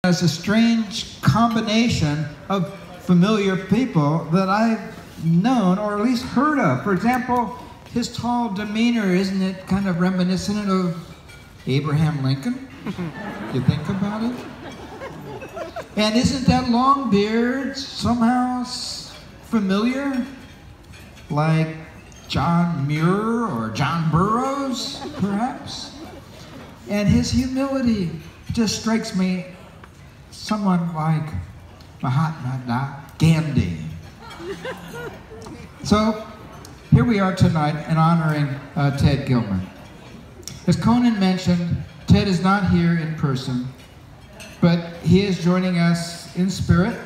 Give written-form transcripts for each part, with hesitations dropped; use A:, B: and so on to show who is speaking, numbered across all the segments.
A: It's a strange combination of familiar people that I've known or at least heard of. For example, his tall demeanor, isn't it kind of reminiscent of Abraham Lincoln? You think about it? And isn't that long beard somehow familiar? Like John Muir or John Burroughs, perhaps? And his humility just strikes me someone like Mahatma Gandhi. So here we are tonight in honoring Ted Gilman. As Conan mentioned, Ted is not here in person, but he is joining us in spirit,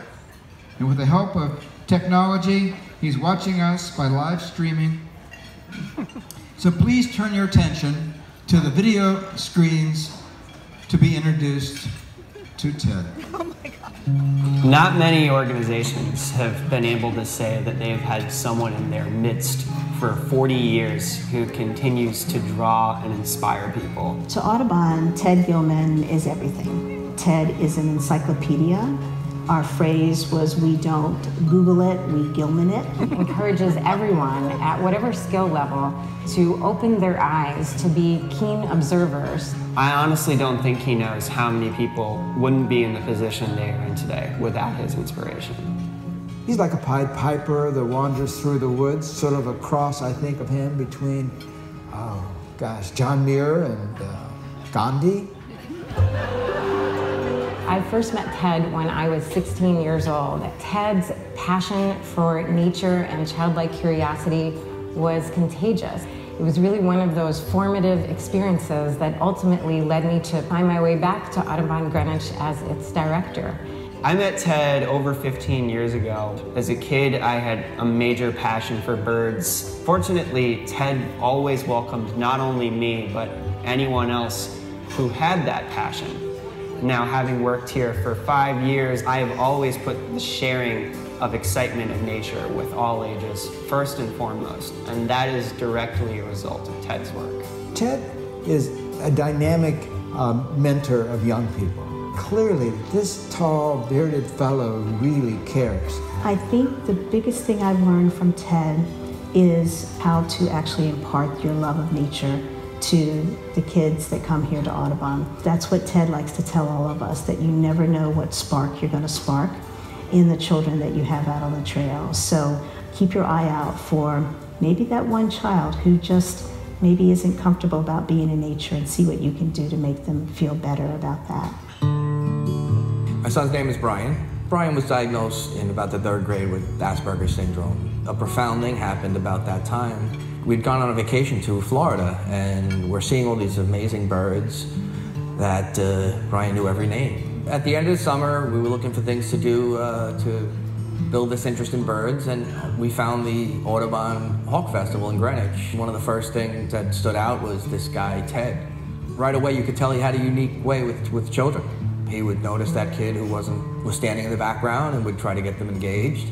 A: and with the help of technology, he's watching us by live streaming. So please turn your attention to the video screens to be introduced to Ted.
B: Oh my God. Not many organizations have been able to say that they've had someone in their midst for 40 years who continues to draw and inspire people.
C: To Audubon, Ted Gilman is everything. Ted is an encyclopedia. Our phrase was, we don't Google it, we Gilman it.
D: Encourages everyone at whatever skill level to open their eyes, to be keen observers.
B: I honestly don't think he knows how many people wouldn't be in the position they are in today without his inspiration.
A: He's like a Pied Piper that wanders through the woods, sort of a cross, I think, of him between, oh gosh, John Muir and Gandhi.
D: I first met Ted when I was 16 years old. Ted's passion for nature and childlike curiosity was contagious. It was really one of those formative experiences that ultimately led me to find my way back to Audubon Greenwich as its director.
B: I met Ted over 15 years ago. As a kid, I had a major passion for birds. Fortunately, Ted always welcomed not only me, but anyone else who had that passion. Now, having worked here for 5 years, I have always put the sharing of excitement of nature with all ages first and foremost, and that is directly a result of Ted's work.
A: Ted is a dynamic mentor of young people. Clearly, this tall, bearded fellow really cares.
C: I think the biggest thing I've learned from Ted is how to actually impart your love of nature to the kids that come here to Audubon. That's what Ted likes to tell all of us, that you never know what spark you're going to spark in the children that you have out on the trail. So keep your eye out for maybe that one child who just maybe isn't comfortable about being in nature, and see what you can do to make them feel better about that.
E: My son's name is Brian. Brian was diagnosed in about the 3rd grade with Asperger's syndrome. A profound thing happened about that time. We'd gone on a vacation to Florida, and we're seeing all these amazing birds that Brian knew every name. At the end of the summer, we were looking for things to do to build this interest in birds, and we found the Audubon Hawk Festival in Greenwich. One of the first things that stood out was this guy, Ted. Right away, you could tell he had a unique way with children. He would notice that kid who was standing in the background and would try to get them engaged.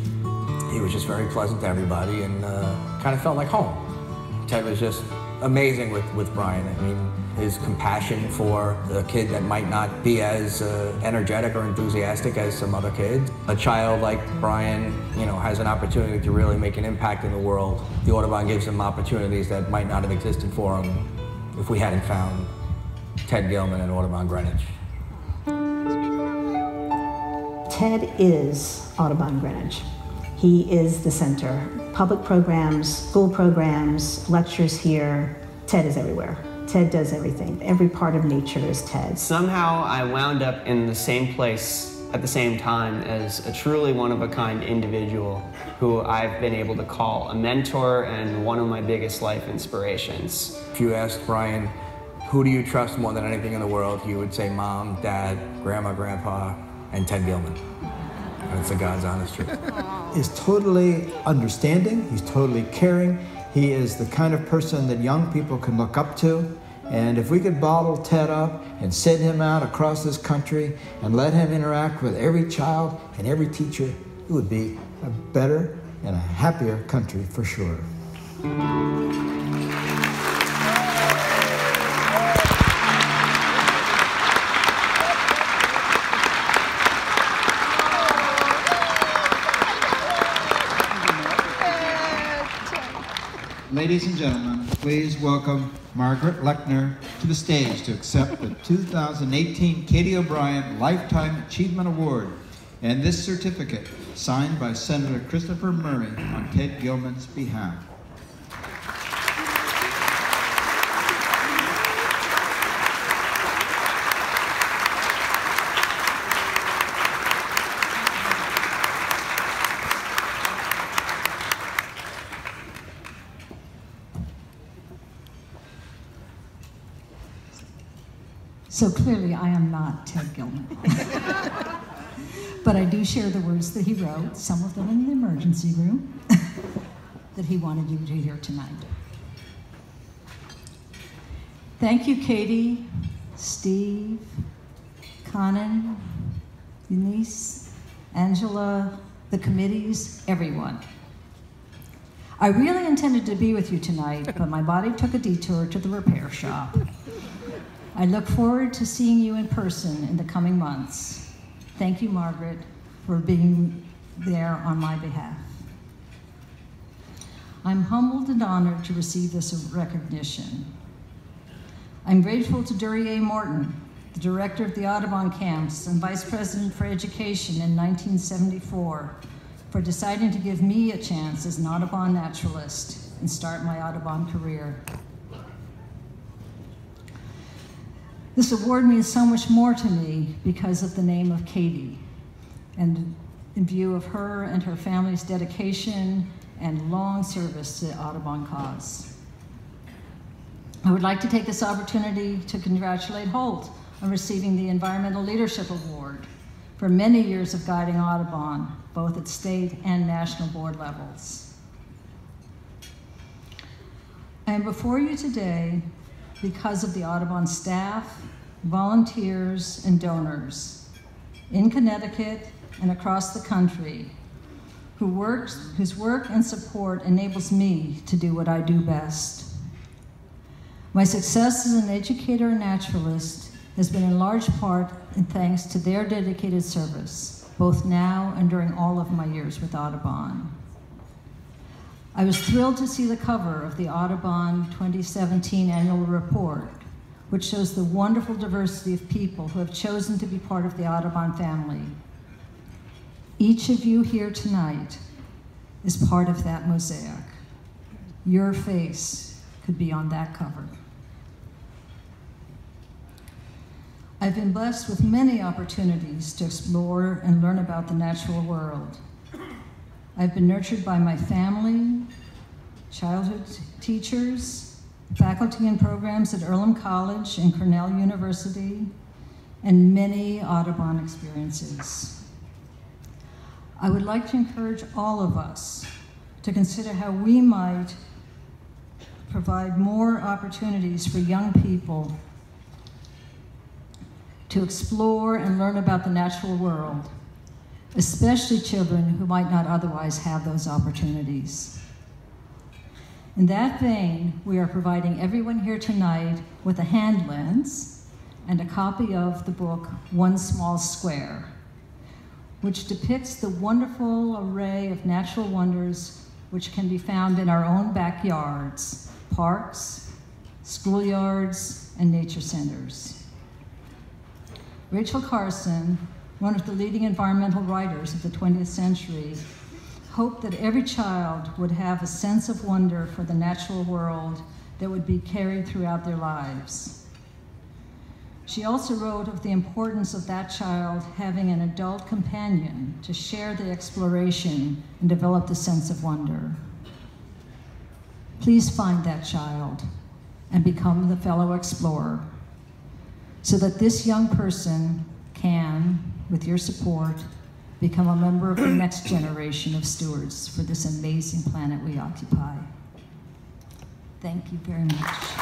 E: He was just very pleasant to everybody and kind of felt like home. Ted was just amazing with Brian. I mean, his compassion for a kid that might not be as energetic or enthusiastic as some other kids. A child like Brian, you know, has an opportunity to really make an impact in the world. The Audubon gives him opportunities that might not have existed for him if we hadn't found Ted Gilman at Audubon Greenwich.
C: Ted is Audubon Greenwich. He is the center. Public programs, school programs, lectures here. Ted is everywhere. Ted does everything. Every part of nature is Ted.
B: Somehow I wound up in the same place at the same time as a truly one-of-a-kind individual who I've been able to call a mentor and one of my biggest life inspirations.
E: If you asked Brian, who do you trust more than anything in the world, he would say Mom, Dad, Grandma, Grandpa, and Ted Gilman. And it's the God's honest truth.
A: He's totally understanding, he's totally caring. He is the kind of person that young people can look up to. And if we could bottle Ted up and send him out across this country and let him interact with every child and every teacher, it would be a better and a happier country for sure. Ladies and gentlemen, please welcome Margaret Lechner to the stage to accept the 2018 Katie O'Brien Lifetime Achievement Award and this certificate signed by Senator Christopher Murray on Ted Gilman's behalf.
F: So clearly I am not Ted Gilman. But I do share the words that he wrote, some of them in the emergency room, that he wanted you to hear tonight. Thank you, Katie, Steve, Conan, Eunice, Angela, the committees, everyone. I really intended to be with you tonight, but my body took a detour to the repair shop. I look forward to seeing you in person in the coming months. Thank you, Margaret, for being there on my behalf. I'm humbled and honored to receive this recognition. I'm grateful to Dury A. Morton, the director of the Audubon camps and vice president for education in 1974, for deciding to give me a chance as an Audubon naturalist and start my Audubon career. This award means so much more to me because of the name of Katie, and in view of her and her family's dedication and long service to the Audubon cause. I would like to take this opportunity to congratulate Holt on receiving the Environmental Leadership Award for many years of guiding Audubon, both at state and national board levels. I am before you today because of the Audubon staff, volunteers, and donors in Connecticut and across the country whose work and support enables me to do what I do best. My success as an educator and naturalist has been in large part in thanks to their dedicated service, both now and during all of my years with Audubon. I was thrilled to see the cover of the Audubon 2017 annual report, which shows the wonderful diversity of people who have chosen to be part of the Audubon family. Each of you here tonight is part of that mosaic. Your face could be on that cover. I've been blessed with many opportunities to explore and learn about the natural world. I've been nurtured by my family, childhood teachers, faculty and programs at Earlham College and Cornell University, and many Audubon experiences. I would like to encourage all of us to consider how we might provide more opportunities for young people to explore and learn about the natural world, especially children who might not otherwise have those opportunities. In that vein, we are providing everyone here tonight with a hand lens and a copy of the book, One Small Square, which depicts the wonderful array of natural wonders which can be found in our own backyards, parks, schoolyards, and nature centers. Rachel Carson, one of the leading environmental writers of the 20th century, hoped that every child would have a sense of wonder for the natural world that would be carried throughout their lives. She also wrote of the importance of that child having an adult companion to share the exploration and develop the sense of wonder. Please find that child and become the fellow explorer, so that this young person can, with your support, become a member of the next generation of stewards for this amazing planet we occupy. Thank you very much.